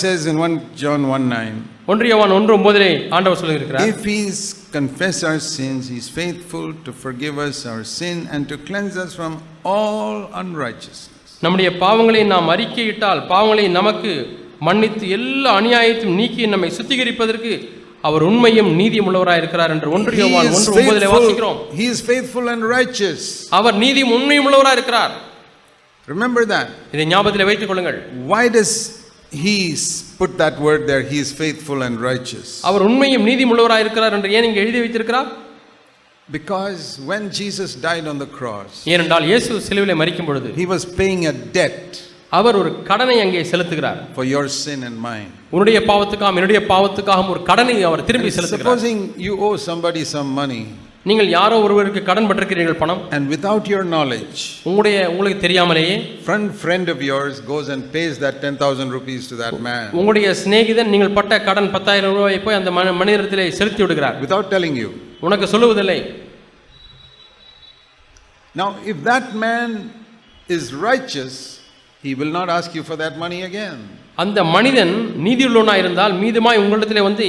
says in 1 John 1:9, 1 யோவான் 1:9 ஆண்டவர் சொல்லியிருக்கிறார், if we confess our sins, he is faithful to forgive us our sin and to cleanse us from all unrighteousness. நம்முடைய பாவங்களை நாம் அறிக்கையிட்டால் பாவங்களை நமக்கு மன்னித்து எல்லா அநியாயத்தையும் நீக்கி நம்மை சுத்திகரிப்பதற்கு அவர் உண்மையும் நீதியும் உள்ளவராய் இருக்கிறார் என்று 1 யோவான் 1:9 வாசிக்கிறோம். He is faithful and righteous. அவர் நீதியும் உண்மையும் உள்ளவராய் இருக்கிறார். Remember that. இதை ஞாபகத்தில் வைத்துக் கொள்ளுங்கள். Why does he put that word there? He is faithful and righteous. அவர் உண்மையும் நீதியும் உள்ளவராய் இருக்கிறார் என்று ஏன் இங்கே எழுதி வைத்திருக்கிறார்? Because when Jesus died on the cross, ஏனென்றால் இயேசு சிலுவையிலே மரிக்கும் பொழுது he was paying a debt. அவர் ஒரு கடனை அங்கே செலுத்துகிறார். For your sin and mine. உன்னுடைய பாவத்துக்காகவும் என்னுடைய பாவத்துக்காகவும் ஒரு கடனை அவர் திரும்பி செலுத்துகிறார். Supposing you owe somebody some money. நீங்கள் யாரோ ஒருவருக்கு கடன் பட்டிருக்கிறீர்கள் பணம். And without your knowledge, உங்களுக்கு தெரியாமலேயே friend of yours goes and pays that 10,000 rupees to that man. உங்களுடைய சிநேகிதன் நீங்கள் பட்ட கடன் 10,000 ரூபாயை போய் அந்த மனிதரிடத்திலே செலுத்தி விடுகிறார். Without telling you. உனக்கு சொல்லுவதில்லை. Now if that man is righteous, he will not ask you for that money again. அந்த மனிதன் நீதியுள்ளவனாய் இருந்தால் மீதுமாய் உங்களிடத்திலே வந்து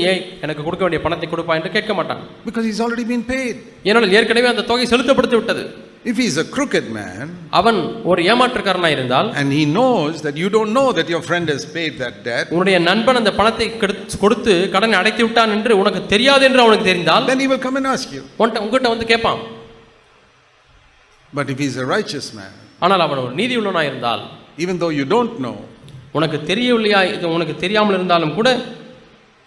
எனக்கு கொடுக்க வேண்டிய பணத்தை கொடுப்பா என்று கேட்க மாட்டான். Because he's already been paid. ஏனால் ஏற்கனவே அந்த தொகை செலுத்தப்பட்டு விட்டது. If he is a crooked man, அவன் ஒரு ஏமாற்றுக்காரனாய் இருந்தால், and he knows that you don't know that your friend has paid that debt, உன்னுடைய நண்பன் அந்த பணத்தை கொடுத்து கடனை அடைத்து விட்டான் என்று உனக்கு தெரியாது என்று அவனுக்கு தெரிந்தால், then he will come and ask you. உன்கிட்ட வந்து கேட்பான். But if he is a righteous man, ஆனால் அவன் ஒரு நீதியுள்ளவனாய் இருந்தால், even though you don't know, உனக்கு தெரியவில்லையா, இது உனக்கு தெரியாமல் இருந்தாலும் கூட,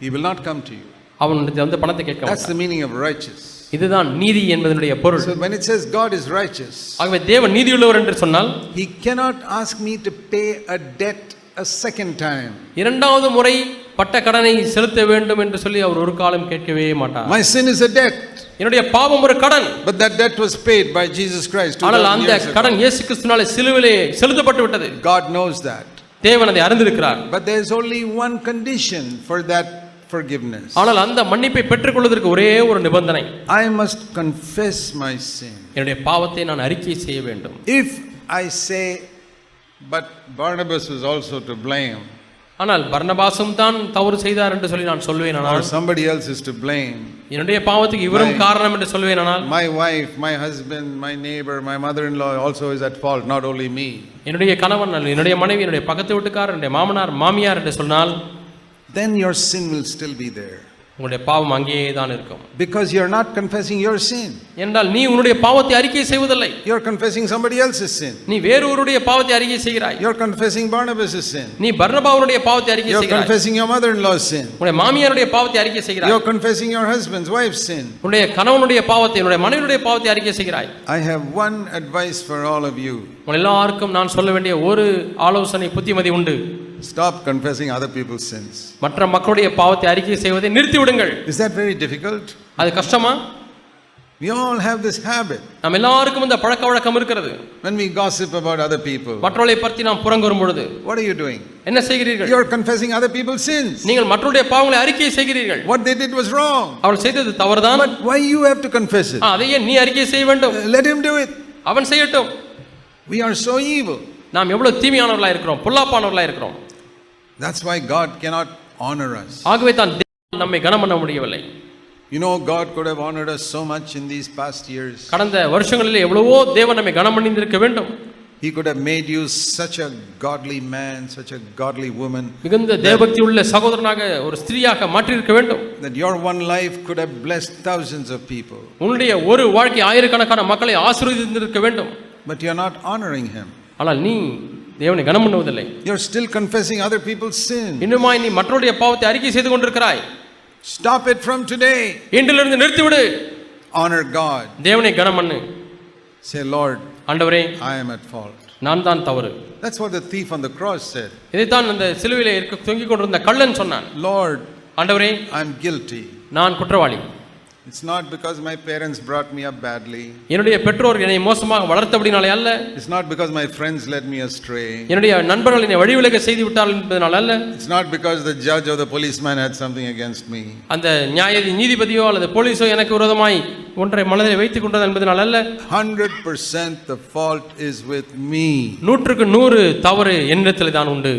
he will not come to you. அவன் வந்து பணத்தை கேட்க மாட்டான். That's the meaning of righteous. இதுதான் நீதி என்பதனுடைய பொருள். So when it says God is righteous, ஆகவே தேவன் நீதியுள்ளவர் என்று சொன்னால், he cannot ask me to pay a debt a second time. இரண்டாவது முறை பட்ட கடனை செலுத்த வேண்டும் என்று சொல்லி அவர் ஒரு காலம் கேட்கவே மாட்டார். My sin is a debt. என்னுடைய பாவம் ஒரு கடன். But that debt was paid by Jesus Christ. ஆனால் அந்த கடன் இயேசு கிறிஸ்துவினாலே சிலுவையிலே செலுத்தப்பட்டு விட்டது. God knows that. தேவன் அதை அறிந்திருக்கிறார். But there is only one condition for that forgiveness. ஆனால் அந்த மன்னிப்பை பெற்றுக்கொள்வதற்கு ஒரே ஒரு நிபந்தனை. I must confess my sin. என்னுடைய பாவத்தை நான் அறிக்கை செய்ய வேண்டும். If I say, but Barnabas was also to blame, ஆனால் பர்னபாசும் தான் தவறு செய்தார் என்று சொல்லி நான் சொல்வேன். ஆனால் somebody else is to blame, என்னுடைய பாவத்துக்கு இவரும் காரணம் என்று சொல்வேன். ஆனால் my wife, my husband, my neighbor, my mother-in-law also is at fault, not only me. என்னுடைய கணவன், என்னுடைய மனைவி, என்னுடைய பக்கத்து வீட்டுக்காரர், என்னுடைய மாமனார் மாமியார் என்று சொன்னால், then your sin will still be there. உங்களுடைய பாவம் அங்கேயே தான் இருக்கும். Because you are not confessing your sin. என்றால் நீ உன்னுடைய பாவத்தை அறிக்கை செய்வதில்லை. You are confessing somebody else's sin. நீ வேறொருடைய பாவத்தை அறிக்கை செய்கிறாய். You are confessing Barnabas's sin. நீ பர்னபாவுடைய பாவத்தை அறிக்கை செய்கிறாய். You are confessing your mother-in-law's sin. உன்னுடைய மாமியாருடைய பாவத்தை அறிக்கை செய்கிறாய். You are confessing your husband's wife's sin. உன்னுடைய கணவனுடைய பாவத்தை, உன்னுடைய மனைவியுடைய பாவத்தை அறிக்கை செய்கிறாய். I have one advice for all of you. உங்கள் எல்லாருக்கும் நான் சொல்ல வேண்டிய ஒரு ஆலோசனை, புத்திமதி உண்டு. Stop confessing other people's sins. மற்ற மக்களுடைய பாவத்தை அறிக்கை செய்வதை நிறுத்தி விடுங்கள். Is that very difficult? அது கஷ்டமா? We all have this habit. நாம் எல்லாருக்கும் இந்த பழக்கவழக்கம் இருக்கிறது. When we gossip about other people, மற்றவர்களை பற்றி நாம் புறங்கூறும் பொழுது, what are you doing? என்ன செய்கிறீர்கள்? You are confessing other people's sins. நீங்கள் மற்றவருடைய பாவங்களை அறிக்கை செய்கிறீர்கள். What they did was wrong. அவர்கள் செய்தது தவறுதான். But why you have to confess it? அதையே நீ அறிக்கை செய்ய வேண்டும். Let him do it. அவன் செய்யட்டும். We are so evil. நாம் எவ்வளவு தீமையானவர்களாக இருக்கிறோம், பொல்லாப்பானவர்களாக இருக்கிறோம். That's why God cannot honor us. ஆகவே தான் நம்மை கனம் பண்ண முடியவில்லை. You know, God could have honored us so much in these past years. கடந்த வருஷங்களிலே எவ்வளவோ தேவன் நம்மை கனம் பண்ணியிருக்க வேண்டும். He could have made you such a godly man, such a godly woman. மிகுந்த தேவபக்தி உள்ள சகோதரனாக ஒரு ஸ்திரீயாக மாற்றியிருக்க வேண்டும். That your one life could have blessed thousands of people. உன்னுடைய ஒரு வாழ்க்கை ஆயிரக்கணக்கான மக்களை ஆசீர்வதித்திருக்க வேண்டும். But you are not honoring him. ஆனால் நீ தேவனை கனம் பண்ணுவதில்லை. You are still confessing other people's sin. இன்னுமாய் நீ மற்றவருடைய பாவத்தை அறிக்கை செய்து கொண்டிருக்கிறாய். Stop it from today. இன்றிலிருந்து நிறுத்தி விடு. Honor God. தேவனை கனம் பண்ணு. Say, Lord, ஆண்டவரே, I am at fault. நான் தான் தவறு. That's what the thief on the cross said. இதைத்தான் அந்த சிலுவையிலே தொங்கிக் கொண்டிருந்த கள்ளன் சொன்னான். Lord, ஆண்டவரே, I am guilty. நான் குற்றவாளி. It's not because my parents brought me up badly. என்னுடைய பெற்றோர் என்னை மோசமாக வளர்த்தபடினாலே அல்ல. It's not because my friends led me astray. என்னுடைய நண்பர்கள் என்னை வழிவிலக செய்து விட்டார்கள் என்பதனால அல்ல. It's not because the judge or the policeman had something against me. அந்த நீதிபதியோ அல்லது போலீஸோ எனக்கு விரோதமாய் ஒன்றை மனதில் வைத்துக் கொண்டது என்பதனால அல்ல. 100% the fault is with me. 100க்கு 100 தவறு என்னிடத்தில் தான் உண்டு.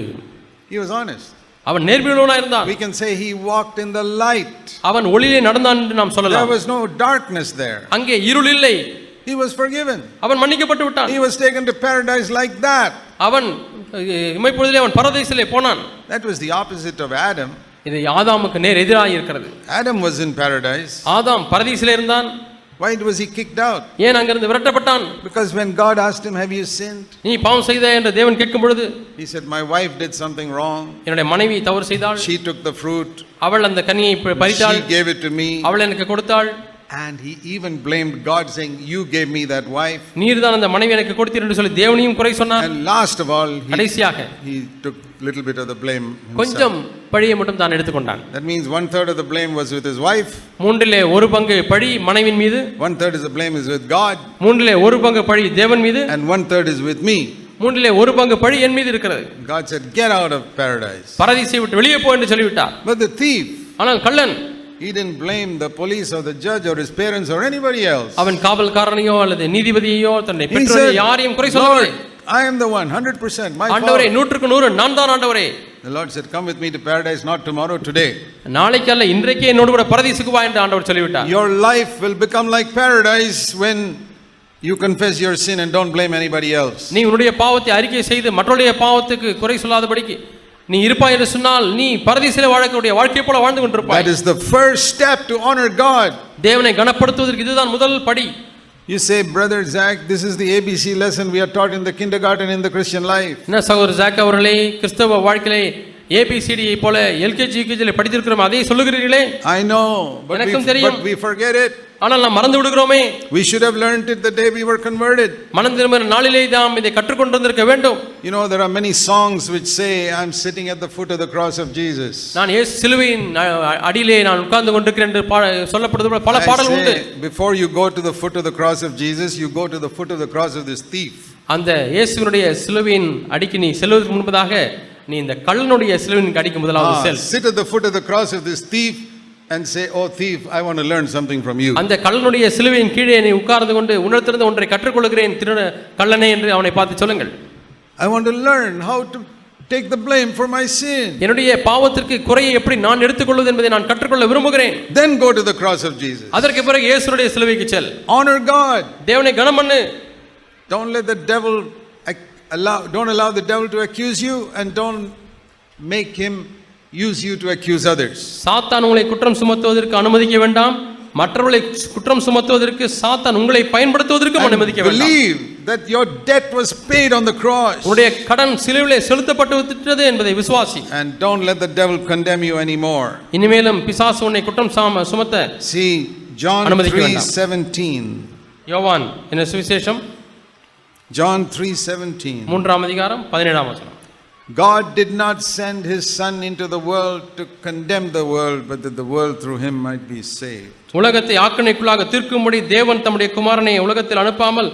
He was honest. அவன் நேர்மையுள்ளவனாய் இருந்தான். We can say he walked in the light. அவன் ஒளியிலே நடந்தான் என்று நாம் There சொல்லலாம். was no darkness there. அங்கே இருள் இல்லை. He was forgiven. அவன் மன்னிக்கப்பட்டு விட்டான். He was taken to paradise like that. அவன் இமைப்பொழுதிலே அவன் பரதேசிலே போனான். That was the opposite of Adam. இது ஆதாமுக்கு நேர் எதிராக இருக்கிறது. Adam was in paradise. ஆதாம் பரதீசிலே இருந்தான். Why was he kicked out? ஏன் அங்கிருந்து விரட்டப்பட்டான்? Because when God asked him, have you sinned? நீ பாவம் செய்தாய் என்று தேவன் கேட்கும் பொழுது He said, my wife did something wrong. என்னுடைய மனைவி தவறு செய்தாள். She took the fruit. அவள் அந்த கனியை பறித்தாள். She gave it to me. அவள் எனக்கு கொடுத்தாள். And he even blamed God, saying, you gave me that wife. நீர்தான் அந்த மனைவி எனக்கு கொடுத்தீர் என்று சொல்லி தேவனையும் குறை சொன்னார். And last of all, கடைசியாக he took little bit of the blame himself. கொஞ்சம் பழியை மட்டும் தான் எடுத்துக்கொண்டான். That means 1/3 of the blame was with his wife. மூன்றிலே ஒரு பங்கு பழி மனைவியின் மீது. 1/3 of the blame is with God. மூன்றிலே ஒரு பங்கு பழி தேவன் மீது. And 1/3 is with me. மூன்றிலே ஒரு பங்கு பழி என் மீது இருக்கிறது. God said, get out of paradise. பரதீசை விட்டு வெளியே போ என்று சொல்லிவிட்டார். But the thief, ஆனால் கள்ளன், he didn't blame the police or the judge or his parents or anybody else. அவன் காவல்காரனையோ அல்லது நீதிபதியையோ தன்னை He பெற்றோரை said, யாரையும் குறை Lord, சொல்லவில்லை. I am the one, 100%, my ஆண்டவரே fault. 100க்கு 100 நான் தான் ஆண்டவரே. The Lord said, come with me to paradise, not tomorrow, today. நாளைக்கு அல்ல இன்றைக்கே என்னோடு கூட பரதீசுக்கு வா என்று ஆண்டவர் சொல்லிவிட்டார். Your life will become like paradise when you confess your sin and don't blame anybody else. நீ உன்னுடைய பாவத்தை அறிக்கை செய்து மற்றவருடைய பாவத்துக்கு குறை சொல்லாதபடிக்கு நீ இருப்பாய் என்று சொன்னால் நீ பரதீசிலே வாழக்கூடிய வாழ்க்கை போல வாழ்ந்து கொண்டிருப்பாய். That is the first step to honor God. தேவனை கனப்படுத்துவதற்கு இதுதான் முதல் படி. You say, Brother Zach, this is the ABC lesson we are taught in the kindergarten in the Christian life. என்ன சகோதரர் ஜாக் அவர்களே, கிறிஸ்தவ வாழ்க்கையிலே ஏபிசிடியை போல எல்கேஜி யூகேஜியில் படித்திருக்கிறோம், அதை சொல்லுகிறீர்களே. I know, எனக்கும் தெரியும். but we forget it. ஆனால் நாம் மறந்து விடுகிறோமே. We should have learned it the day we were converted. மனம் திரும்பின நாளிலே நாம் இதை கற்றுக்கொண்டிருந்திருக்க வேண்டும். You know, there are many songs which say, I'm sitting at the foot of the cross of Jesus. நான் இயேசு சிலுவையின் அடியிலே நான் உட்கார்ந்து கொண்டிருக்கிறேன் என்று சொல்லப்படுவது பல பாடல் உண்டு. Before you go to the foot of the cross of Jesus, you go to the foot of the cross of this thief. அந்த இயேசுவினுடைய சிலுவையின் அடிக்கு நீ செல்வதற்கு முன்பதாக நீ இந்த கள்ளனுடைய சிலுவையின் அடிக்கு முதலாவது செல். Sit at the foot of the cross of this thief and say, oh thief, I want to learn something from you. அந்த கள்ளனுடைய சிலுவையின் கீழே நீ உட்கார்ந்து கொண்டு உன்னிடத்திலிருந்து ஒன்றை கற்றுக்கொள்கிறேன் கள்ளனே என்று அவனை பார்த்து சொல்லுங்கள். I want to learn how to take the blame for my sin. என்னுடைய பாவத்திற்கு குறையை எப்படி நான் எடுத்துக்கொள்வது என்பதை நான் கற்றுக்கொள்ள விரும்புகிறேன். Then go to the cross of Jesus. அதற்கு பிறகு இயேசுவுடைய சிலுவைக்கு செல். Honor God. தேவனை கனம் பண்ணு. Don't let the devil don't allow the devil to accuse you, and don't make him use you to accuse others. சாத்தான் உங்களை குற்றம் சுமத்துவதற்கு அனுமதிக்க வேண்டாம். மற்றவர்களை குற்றம் சுமத்துவதற்கு சாத்தான் உங்களை பயன்படுத்துவதற்கு அனுமதிக்க வேண்டாம். Believe that your debt was paid on the cross. உன்னுடைய கடன் சிலுவையிலே செலுத்தப்பட்டு விட்டது என்பதை விசுவாசி. And don't let the devil condemn you anymore. இனிமேலும் பிசாசு உன்னை குற்றம் சுமத்த See John 3:17. யோவான் என்ன சுவிசேஷம் John 3:17. 3ஆம் அதிகாரம் 17ஆம் வசனம். God did not send his son into the world to condemn the world, but that the world through him might be saved. உலகத்தை ஆக்கினைக்குள்ளாக தீர்க்கும்படி தேவன் தம்முடைய குமாரனை உலகத்தில் அனுப்பாமல்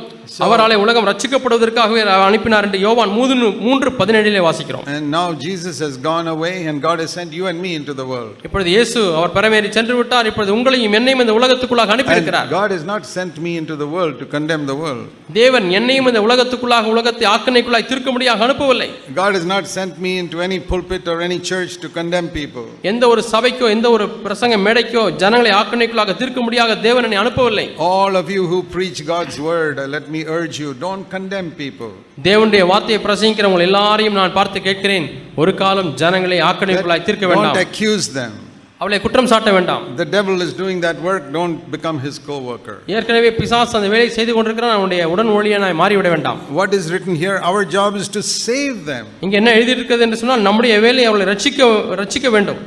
அவராலே உலகம் ரட்சிக்கப்படுவதற்காகவே அனுப்பினார் என்று யோவான் 3:17 வாசிக்கிறோம். And now Jesus has gone away and God has sent you and me into the world. இப்பொழுது இயேசு அவர் பரமேறி சென்று விட்டார். இப்பொழுது உங்களையும் என்னையும் இந்த உலகத்துக்குள்ளாக அனுப்பி இருக்கிறார். God has not sent me into the world to condemn the world. தேவன் என்னையும் இந்த உலகத்துக்குள்ளாக உலகத்தை ஆக்கினைக்குள்ளாக தீர்க்கும்படியாக அனுப்பவில்லை. God has not sent me into any pulpit or any church to condemn people. எந்த ஒரு சபைக்கோ எந்த ஒரு பிரசங்க மேடைக்கோ ஜனங்களை ஆக்கினைக்குள்ளாக தீர்க்கும்படியாக தேவன் என்னை அனுப்பவில்லை. All of you who preach God's word, let me urge you, don't condemn people. தேவனுடைய வார்த்தையை பிரசங்கிக்கிறவங்க எல்லாரையும் நான் பார்த்து கேட்கிறேன், ஒரு காலம் ஜனங்களை ஆக்கினைக்குள்ளாக தீர்க்க வேண்டாம். Don't accuse them. அவளை குற்றம் சாட்ட வேண்டாம். The devil is doing that work, don't become his co-worker. ஏற்கனவே பிசாசு அந்த வேலையை செய்து கொண்டிருக்கிறான், அவனுடைய உடன் ஊழியனாய் மாறிவிட வேண்டாம். What is written here, our job is to save them. இங்க என்ன எழுதி இருக்கிறது என்று சொன்னால் நம்முடைய வேலையை அவளை ரட்சிக்க வேண்டும்.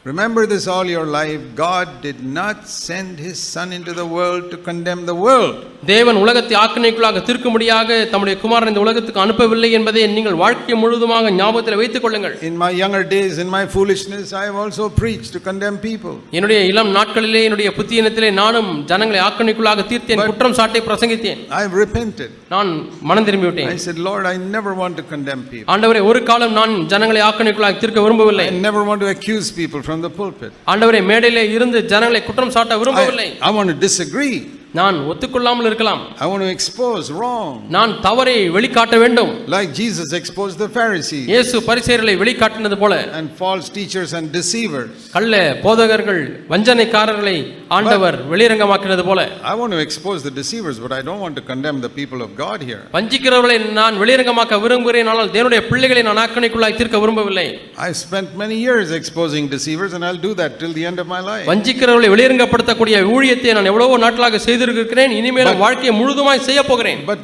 Remember this all your life. God did not send his son into the world to condemn the world. தேவன் உலகத்தை ஆக்கினைக்குள்ளாக தீர்க்கும்படியாக தம்முடைய குமாரனை இந்த உலகத்துக்கு அனுப்பவில்லை என்பதை நீங்கள் வாழ்க்கை முழுவதுமாக ஞாபகத்தில் வைத்துக் கொள்ளுங்கள். In my younger days, in my foolishness, I have also preached to condemn people. என்னுடைய இளம் நாட்களிலே என்னுடைய புத்தியினத்திலே நானும் ஜனங்களை ஆக்கினைக்குள்ளாக தீர்த்தேன், குற்றம் சாட்டை பிரசங்கித்தேன். I have repented. நான் மனம் திரும்பி விட்டேன். I said, Lord, I never want to condemn people. ஆண்டவரே, ஒரு காலம் நான் ஜனங்களை ஆக்கினைக்குள்ளாக தீர்க்க விரும்பவில்லை. I never want to accuse people from the pulpit. ஆண்டவரே, மேடையிலே இருந்து ஜனங்களை குற்றம் சாட்ட விரும்பவில்லை. I want to disagree. நான் ஒத்துக்கொள்ளாமல் இருக்கலாம். I want to expose wrong. நான் தவறை வெளிக்காட்ட வேண்டும். Like Jesus exposed the Pharisees. இயேசு பரிசேயர்களை வெளிக்காட்டினது போல And false teachers and deceivers. கள்ள போதகர்கள் வஞ்சனைக்காரர்களை ஆண்டவர் வெளிரங்கமாக்கினது போல I want to expose the deceivers, but I don't want to condemn the people of God here. வஞ்சிக்கிறவர்களை நான் வெளிரங்கமாக்க விரும்புகிறேன், ஆனால் தேவனுடைய பிள்ளைகளை நான் ஆக்கணைக்குள்ளாய் தீர்க்க விரும்பவில்லை. I've spent many years exposing deceivers, and I'll do that till the end of my life. வஞ்சிக்கிறவர்களை வெளிரங்கப்படுத்தக்கூடிய ஊழியத்தை நான் எவ்வளவோ நாட்களாக செய்திருக்கிறேன், இனிமேல் வாழ்க்கையை முழுதுமாய் செய்ய போகிறேன். But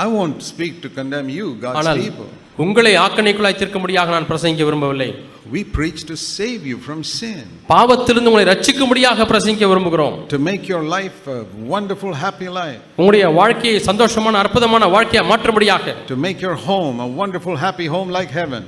I won't speak to condemn you, God's ஆனால் people. உங்களை ஆக்கணைக்குள்ளாய் தீர்க்க முடியாக நான் பிரசங்கிக்க விரும்பவில்லை. We preach to save you from sin, பாவத்திலிருந்து உங்களை ரட்சிக்கும்படியாக பிரசங்கிக்க விரும்புகிறோம். to make your life a wonderful, happy life, உங்களுடைய வாழ்க்கையை சந்தோஷமான அற்புதமான வாழ்க்கையா மாற்றும்படியாக, to make your home a wonderful, happy home like heaven.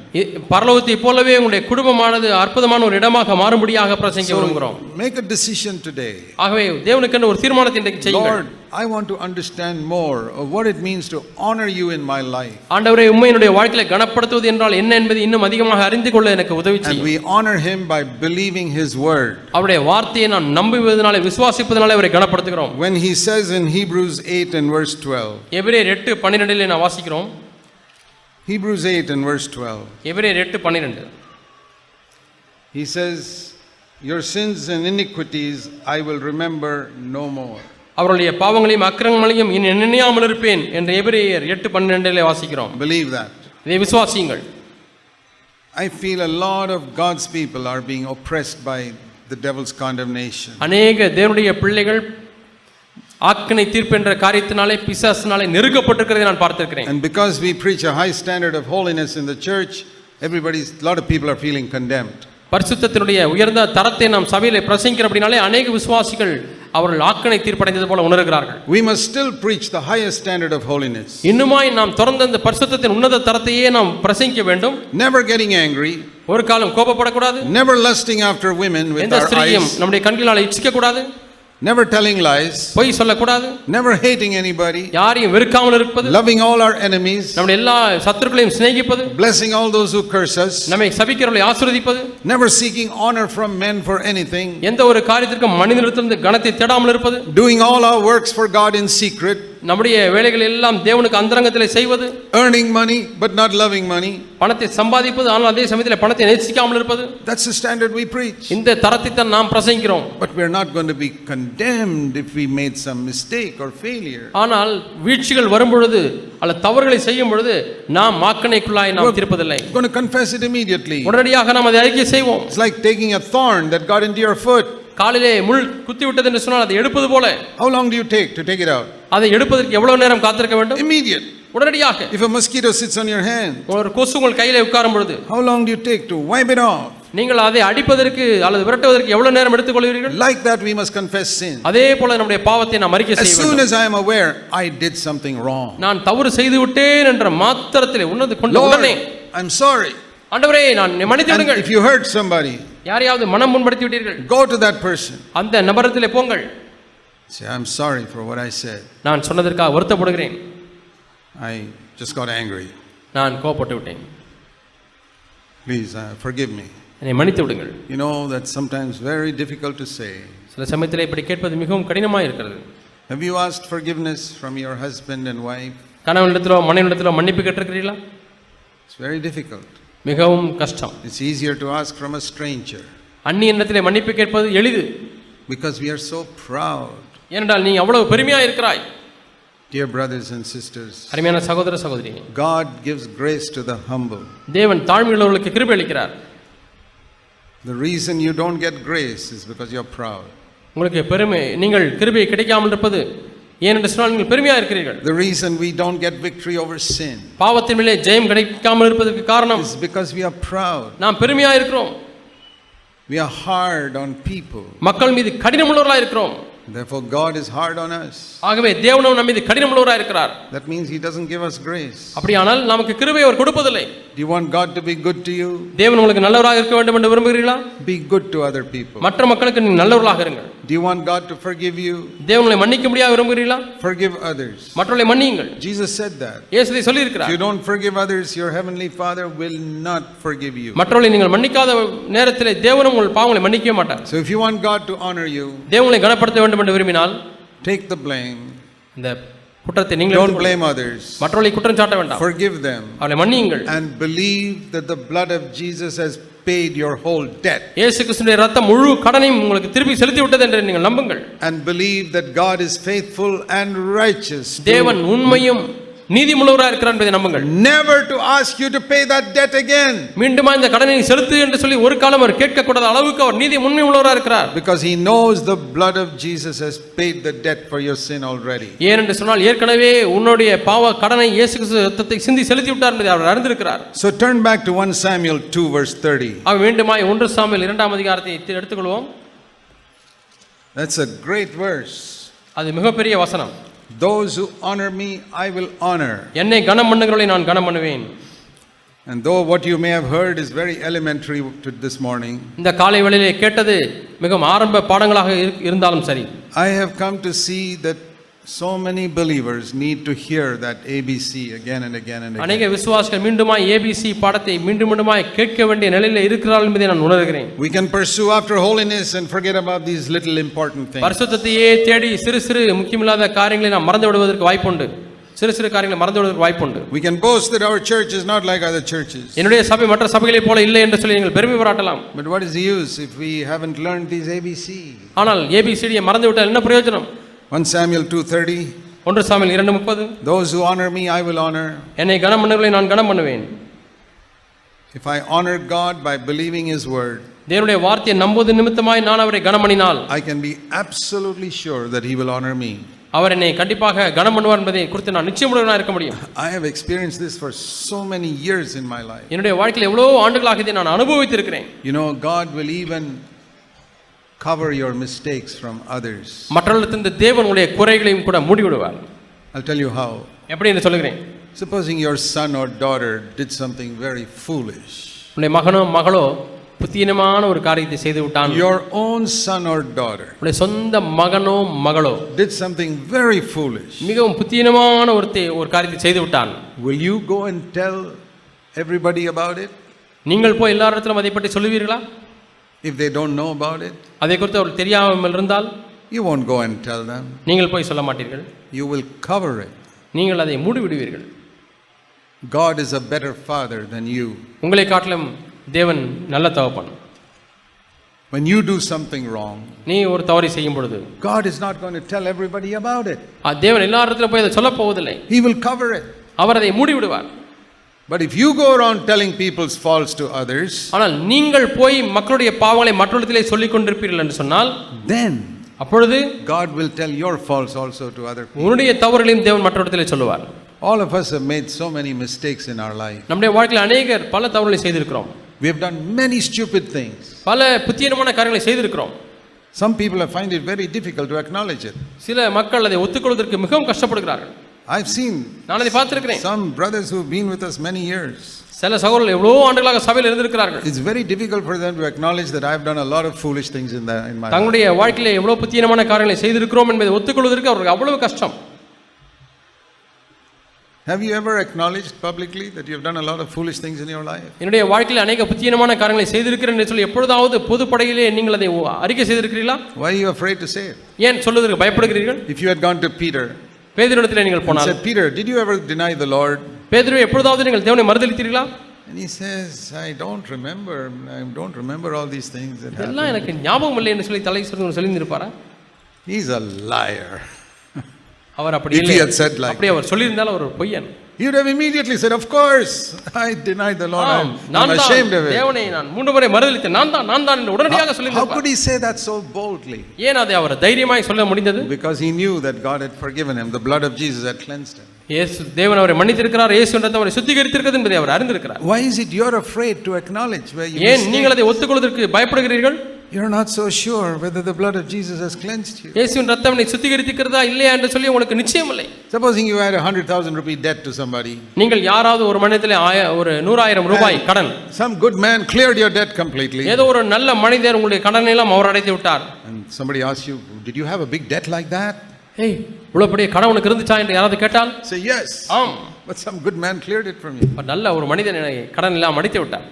பரலோகத்தை போலவே உங்களுடைய குடும்பமானது அற்புதமான ஒரு இடமாக மாறும்படியாக பிரசங்கிக்க விரும்புகிறோம். Make a decision today. ஆகவே தேவனுக்கு ஒரு தீர்மானத்தை இன்றைக்கு செய்யுங்கள். Lord, I want to understand more of what it means to honor you in my life. ஆண்டவரே, உம்மை என்னுடைய வாழ்க்கையில கனப்படுத்துவது என்றால் என்ன என்பதை இன்னும் அதிகமாக அறிந்து கொள்ள எனக்கு உதவி And செய்யும். we honor him by believing his word. அவருடைய வார்த்தையை நாம் நம்புவதனாலே விசுவாசிப்பதனாலே அவரை கனப்படுத்துகிறோம். When he says in Hebrews 8 and verse 12. எபிரேயர் 8:12 நான் வாசிக்கிறோம். Hebrews 8 and verse 12. எபிரேயர் 8:12. He says, your sins and iniquities I will remember no more. அவருடைய பாவங்களையும் அக்கிரமங்களையும் இனி நினையாமல் இருப்பேன் என்று எபிரேயர் 8:12 வாசிக்கிறோம். Believe that. இதை விசுவாசியுங்கள். I feel a lot of God's people are being oppressed by the devil's condemnation. அநேக தேவனுடைய பிள்ளைகள் ஆக்கினை தீர்ப்பு என்ற காரியத்தினாலே பிசாசினாலே நெருக்கப்பட்டிருக்கிறதை நான் பார்த்திருக்கிறேன். And because we preach a high standard of holiness in the church, a lot of people are feeling condemned. பரிசுத்தத்தினுடைய உயர்ந்த தரத்தை நாம் சபையிலே பிரசங்கிக்கிற அப்படினாலே அநேக விசுவாசிகள் அவர்கள் ஆக்கினை தீர்ப்படைந்தது போல உணர்கிறார்கள். We must still preach the highest standard of holiness. இன்னுமாய் நாம் தொடர்ந்து அந்த பரிசுத்தத்தின் உன்னத தரத்தையே நாம் பிரசங்கிக்க வேண்டும். Never getting angry. ஒரு காலம் கோபப்படக்கூடாது. Never lusting after women with எந்த our ஸ்திரீயும் eyes. நம்முடைய கண்களால் இச்சிக்க கூடாது. Never telling lies. பொய் சொல்லக்கூடாது. Never hating anybody. யாரையும் வெறுக்காமல் இருப்பது. Loving all our enemies. நம்முடைய எல்லா சத்துருக்களையும் சிநேகிப்பது. Blessing all those who curse us. நம்மை சபிக்கிறவர்களை ஆசீர்வதிப்பது. Never seeking honor from men for anything. எந்த ஒரு காரியத்திற்கும் மனிதனிடத்திலிருந்து கனத்தை தேடாமல் இருப்பது. Doing all our works for God in secret. நம்முடைய வேலைகள் எல்லாம் தேவனுக்கு அந்தரங்கத்திலே செய்வது. Earning money but not loving money. பணத்தை சம்பாதிப்பது ஆனால் அதே சமயத்தில் பணத்தை நேசிக்காமல் இருப்பது. That's the standard we preach. இந்த தரத்தை தான் நாம் பிரசங்கிக்கிறோம். But we are not going to be condemned if we made some mistake or failure. ஆனால் வீழ்ச்சிகள் வரும் பொழுது அல்ல தவறுகளை செய்யும் பொழுது நாம் மாக்கணைக்குள்ளாய் நாம் தீர்ப்பதில்லை. We're going to confess it immediately. உடனடியாக நாம் அதை அறிக்கை செய்வோம். It's like taking a thorn that got into your foot. காலிலே முள் குத்தி விட்டது என்று சொன்னால் அதை எடுப்பது போல. How long do you take to take it out? அதை எடுப்பதற்கு எவ்வளவு நேரம் காத்திருக்க வேண்டும்? Immediate. உடனடியாக. If a mosquito sits on your hand, ஒரு கொசு உங்கள் கையிலே உட்காரும் பொழுது how long do you take to wipe it off? நீங்கள் அதை அடிப்பதற்கு அல்லது விரட்டுவதற்கு எவ்வளவு நேரம் எடுத்துக்கொள்வீர்கள்? Like that we must confess sin. அதே போல நம்முடைய பாவத்தை நாம் அறிக்கை செய்ய As வேண்டும். soon as I am aware I did something wrong. நான் தவறு செய்து விட்டேன் என்ற மாத்திரத்திலே உணர்ந்து கொண்ட உடனே I'm sorry. ஆண்டவரே நான் மன்னித்து And விடுங்கள். if you hurt somebody, யாரையாவது மனம் புண்படுத்தி விட்டீர்கள், go to that person. அந்த நபரிடத்திலே போங்கள். Say, I'm sorry for what I said. நான் சொன்னதற்காக வருத்தப்படுகிறேன். I just got angry. நான் கோபப்பட்டு விட்டேன். Please forgive me. என்னை மன்னித்து விடுங்கள். You know that's sometimes very difficult to say. சில சமயத்திலே இப்படி கேட்பது மிகவும் கடினமாக இருக்கிறது. Have you asked forgiveness from your husband and wife? கணவனிடத்திலோ மனைவியிடத்திலோ மன்னிப்பு கேட்டிருக்கிறீர்களா? It's very difficult. மிகவும் கஷ்டம். It's easier to ask from a stranger. அந்நியனிடத்திலே மன்னிப்பு கேட்பது எளிது. Because we are so proud. ஏனென்றால் நீ அவ்வளவு பெருமையாக இருக்கிறாய். Dear brothers and sisters, அருமையான சகோதர சகோதரி, God gives grace to the humble. தேவன் தாழ்மையுள்ளவர்களுக்கு கிருபை அளிக்கிறார். The reason you don't get grace is because you're proud. உங்களுக்கு பெருமை, நீங்கள் கிருபை கிடைக்காமல் இருப்பது ஏனென்று சொன்னால் நீங்கள் பெருமையாக இருக்கிறீர்கள். The reason we don't get victory over sin பாவத்தின் மேலே ஜெயம் கிடைக்காமல் இருப்பதற்கு காரணம் is because we are proud. நாம் பெருமையாக இருக்கிறோம். We are hard on people. மக்கள் மீது கடினமுள்ளவர்களாக இருக்கிறோம். Therefore God is hard on us. ஆகவே தேவனும் நம் மீது கடினமுள்ளவராக இருக்கிறார். That means he doesn't give us grace. அப்படியானால் நமக்கு கிருபை அவர் கொடுப்பதில்லை. Do you want God to be good to you? தேவன் உங்களுக்கு நல்லவராக இருக்க வேண்டும் என்று விரும்புகிறீர்களா? Be good to other people. மற்ற மக்களுக்கு நீங்கள் நல்லவர்களாக இருங்கள். Do you want God to forgive you? தேவனை மன்னிக்க முடியாது விரும்புகிறீர்களா? Forgive others. மற்றவர்களை மன்னியுங்கள். Jesus said that. இயேசு இதை சொல்லி If இருக்கிறார். you don't forgive others, your heavenly Father will not forgive you. மற்றவர்களை நீங்கள் மன்னிக்காத நேரத்திலே தேவனும் உங்கள் பாவங்களை மன்னிக்கவே மாட்டார். So if you want God to honor you, தேவனை கனப்படுத்த வேண்டும் என்று விரும்பினால் Take the blame. இந்த குற்றத்தை நீங்கள் Don't எடுத்துக்கொள்ளுங்கள். blame others. மற்றவர்களை குற்றம் சாட்ட வேண்டாம். Forgive them. அவளை மன்னியுங்கள். And believe that the blood of Jesus has paid your whole debt. இயேசு கிறிஸ்துவின் இரத்தம் முழு கடனையும் உங்களுக்கு திருப்பி செலுத்தி விட்டது என்று நீங்கள் நம்புங்கள். And believe that God is faithful and righteous. தேவன் உண்மையும் நீதியுள்ளவராக இருக்கிறார் என்பதை நம்புங்கள். Never to ask you to pay that debt again. மீண்டுமா இந்த கடனை செலுத்து என்று சொல்லி ஒரு காலம் அவர் கேட்கக்கூடாத அளவுக்கு அவர் நீதி உண்மையுள்ளவராக இருக்கிறார். Because he knows the blood of Jesus has paid the debt for your sin already. ஏனென்று சொன்னால் ஏற்கனவே உன்னுடைய பாவ கடனை இயேசு கிறிஸ்து இரத்தத்தை சிந்தி செலுத்தி விட்டார் என்பதை அவர் அறிந்திருக்கிறார். So turn back to 1 Samuel 2 verse 30. மீண்டுமாய் 1 சாமுவேல் 2ஆம் அதிகாரத்தை எடுத்துக்கொள்வோம். That's a great verse. அது மிகப்பெரிய வசனம். Those who honor me I will honor. என்னை கனம் பண்ணுகிறவர்களை நான் கனம் பண்ணுவேன். And though what you may have heard is very elementary to this morning, இந்த காலை வேளையிலே கேட்டது மிகவும் ஆரம்ப பாடங்களாக இருந்தாலும் சரி, I have come to see that so many believers need to hear that ABC again and again and again. அநேக விசுவாசிகள் மீண்டுமாய் ABC பாடத்தை மீண்டுமாய் கேட்க வேண்டிய நிலையில் இருக்கிறார்கள் என்பதை நான் உணர்கிறேன். We can pursue after holiness and forget about these little important things. பரிசுத்தத்தையே தேடி சிறு முக்கியமில்லாத காரியங்களை நாம் மறந்து விடுவதற்கு வாய்ப்புண்டு. சிறு காரியங்களை மறந்து விடுவதற்கு வாய்ப்புண்டு. We can boast that our church is not like other churches. என்னுடைய சபை மற்ற சபைகளைப் போல இல்லை என்று சொல்லி நீங்கள் பெருமை பாராட்டலாம். But what is the use if we haven't learned these ABC? ஆனால் ABCD மறந்து விட்டால் என்ன பிரயோஜனம்? 1 Samuel 2:30. 1 Samuel 2:30. Those who honor me I will honor. என்னை கனம் பண்ணுகிறவர்களை நான் கனம் பண்ணுவேன். If I honor God by believing his word, தேவனுடைய வார்த்தையை நம்புவது நிமித்தமாய் நான் அவரை கனம் பண்ணினால் I can be absolutely sure that he will honor me. அவர் என்னை கண்டிப்பாக கனம் பண்ணுவார் என்பதை குறித்து நான் நிச்சயமுள்ளவனாக இருக்க முடியும். I have experienced this for so many years in my life. என்னுடைய வாழ்க்கையில் எவ்வளவு ஆண்டுகளாக இதை நான் அனுபவித்திருக்கிறேன். You know, God will even cover your mistakes from others. மற்றவர்களிடத்திலிருந்து தேவன் உங்களுடைய குறைகளையும் கூட மூடி விடுவார். I'll tell you how. எப்படி என்று சொல்லுகிறேன். Supposing your son or daughter did something very foolish. உங்களுடைய மகனோ மகளோ புத்தியீனமான ஒரு காரியத்தை செய்து விட்டான். Your own son or daughter உங்களுடைய சொந்த மகனோ மகளோ did something very foolish. மிகவும் புத்தியீனமான ஒரு காரியத்தை செய்து விட்டான். Will you go and tell everybody about it? நீங்கள் போய் எல்லாரிடத்திலும் அதை பற்றி சொல்லுவீர்களா? If they don't know about it, அதை குறித்து அவர்கள் தெரியாமல் இருந்தால் you won't go and tell them. நீங்கள் போய் சொல்ல மாட்டீர்கள். You will cover it. நீங்கள் அதை மூடி விடுவீர்கள். God is a better father than you. உங்களை காட்டிலும் தேவன் நல்ல தகப்பன். When you do something wrong, நீ ஒரு தவறை செய்யும் பொழுது God is not going to tell everybody about it. தேவன் எல்லாரிடத்திலும் போய் அதை சொல்ல போவதில்லை. He will cover it. அவர் அதை மூடி விடுவார். But if you go around telling people's faults to others, ஆனால் நீங்கள் போய் மக்களுடைய பாவங்களை மற்றவர்களிடத்திலே சொல்லிக் கொண்டிருப்பீர்கள் என்று சொன்னால், then அப்பொழுது God will tell your faults also to other people. உன்னுடைய தவறுகளையும் தேவன் மற்றவர்களிடத்திலே சொல்லுவார். All of us have made so many mistakes in our life. நம்முடைய வாழ்க்கையில் அநேகர் பல தவறுகளை செய்திருக்கிறோம். We have done many stupid things. பல புத்தியீனமான காரியங்களை செய்திருக்கிறோம். Some people find it very difficult to acknowledge it. சில மக்கள் அதை ஒத்துக்கொள்வதற்கு மிகவும் கஷ்டப்படுகிறார்கள். I've seen நான் அதை பார்த்திருக்கிறேன். some brothers who've been with us many years. சில சகோதரர்கள் எவ்வளவு ஆண்டுகளாக சபையில் இருந்திருக்கிறார்கள். It's very difficult for them to acknowledge that I've done a lot of foolish things in my life. தங்களுடைய வாழ்க்கையிலே எவ்வளவு புத்தியீனமான காரியங்களை செய்திருக்கிறோம் என்பதை ஒத்துக்கொள்வதற்கு அவருக்கு அவ்வளவு கஷ்டம். Have you ever acknowledged publicly that you have done a lot of foolish things in your life? என்னுடைய வாழ்க்கையில் அநேக புத்தியீனமான காரியங்களை செய்திருக்கிறேன் என்று சொல்லி எப்பொழுதாவது பொதுப்படையிலே நீங்கள் அதை அறிக்கை செய்திருக்கிறீர்களா? Why are you afraid to say it? ஏன் சொல்வதற்கு பயப்படுகிறீர்கள்? If you had gone to Peter, பேதுருவிடத்திலே நீங்கள் and போனால், said, Peter, did you ever deny the Lord? பேதுருவே, எப்பொழுதாவது நீங்கள் தேவனை மறுதலித்தீர்களா? And he says, I don't remember all these things that எல்லாம் happened. எனக்கு ஞாபகம் இல்லை என்று சொல்லி தலை சொல்லியிருப்பாரா? He's a liar. அவர் அப்படி If he இல்லை. had said like அப்படி அவர் சொல்லியிருந்தால் அவர் ஒரு பொய்யன். He would have immediately said, of course, I denied the Lord. I'm நான் ashamed of தான் it. தேவனை நான் 3 முறை மறுதலித்தேன். நான் தான் என்று உடனடியாக How சொல்லியிருப்பார். could he say that so boldly? ஏன் அதை அவர் தைரியமாய் சொல்ல முடிந்தது? Because he knew that God had forgiven him. The blood of Jesus had cleansed him. இயேசு தேவன் அவரை மன்னித்திருக்கிறார். இயேசு என்ற அவரை சுத்திகரித்திருக்கிறது என்பதை அவர் அறிந்திருக்கிறார். Why is it you're afraid to acknowledge where you ஏன் நீங்கள் அதை ஒத்துக்கொள்வதற்கு பயப்படுகிறீர்கள்? You're not so sure whether the blood of Jesus has cleansed you. இயேசுவின் இரத்தம் என்னை சுத்திகரித்திருக்கிறதா இல்லையா என்று சொல்லி உங்களுக்கு நிச்சயம் இல்லை. Supposing you had 100,000 rupee debt to somebody. நீங்கள் யாராவது ஒரு மனிதனிலே ஒரு 100,000 ரூபாய் கடன். Some good man cleared your debt completely. ஏதோ ஒரு நல்ல மனிதர் உங்களுடைய கடனை எல்லாம் அவர் அடைத்து விட்டார். And somebody asks you, did you have a big debt like that? ஏய், இவ்வளவு பெரிய கடன் உனக்கு இருந்துச்சா என்று யாராவது கேட்டால், Say yes. ஆம். But some good man cleared it from you. நல்ல ஒரு மனிதன் என்னை கடன் எல்லாம் அடைத்து விட்டார்.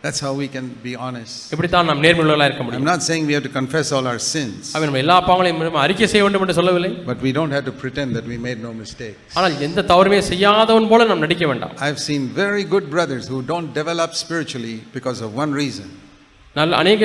That's how we can be honest. இப்படித்தான் நாம் நேர்மையுள்ளவர்களாக இருக்க I'm முடியும். not saying we have to confess all our sins, அவன் நம்ம எல்லா பாவங்களையும் நம்ம அறிக்கை செய்ய வேண்டும் என்று சொல்லவில்லை. but we don't have to pretend that we made no mistakes. ஆனால் எந்த தவறுமே செய்யாதவன் போல நாம் நடிக்க வேண்டாம். I've seen very good brothers who don't develop spiritually because of one reason. நல்ல அநேக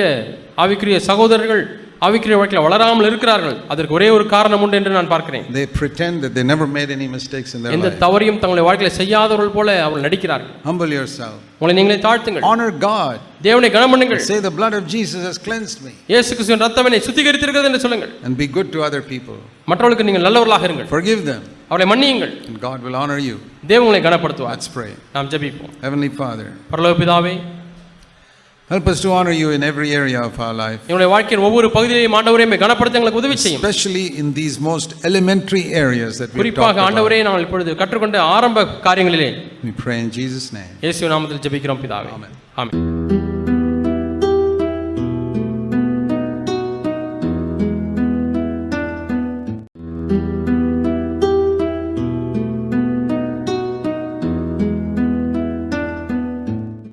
ஆவிக்குரிய சகோதரர்கள் ஆவிக்குரிய வாழ்க்கையில் வளராமல் இருக்கிறார்கள். அதற்கு ஒரே ஒரு காரணம் உண்டு என்று நான் பார்க்கிறேன். They pretend that they never made any mistakes in their எந்த life. தவறையும் தங்களுடைய வாழ்க்கையில் செய்யாதவர்கள் போல அவர்கள் நடிக்கிறார்கள். Humble yourself. உங்களை நீங்களே தாழ்த்துங்கள். Honor God. தேவனை கனம் பண்ணுங்கள். Say the blood of Jesus has cleansed me. இயேசு கிறிஸ்துவின் இரத்தம் என்னை சுத்திகரித்திருக்கிறது என்று சொல்லுங்கள். And be good to other people. மற்றவர்களுக்கு நீங்கள் நல்லவர்களாக இருங்கள். Forgive them. அவர்களை மன்னியுங்கள். And God will honor you. தேவன் உங்களை கனப்படுத்துவார். Let's pray. நாம் ஜெபிப்போம். Heavenly Father, பரலோக பிதாவே, help us to honor you in every area of our life, எங்களுடைய வாழ்க்கையின் ஒவ்வொரு பகுதியிலேயும் ஆண்டவரே உம்மை கனப்படுத்த எங்களுக்கு உதவி செய்யும். especially in these most elementary areas that we talked குறிப்பாக about. ஆண்டவரே நாங்கள் இப்பொழுது கற்றுக்கொண்ட ஆரம்ப காரியங்களிலே We pray in Jesus' name. இயேசு நாமத்தில் ஜெபிக்கிறோம் பிதாவே. Amen. ஆமென்.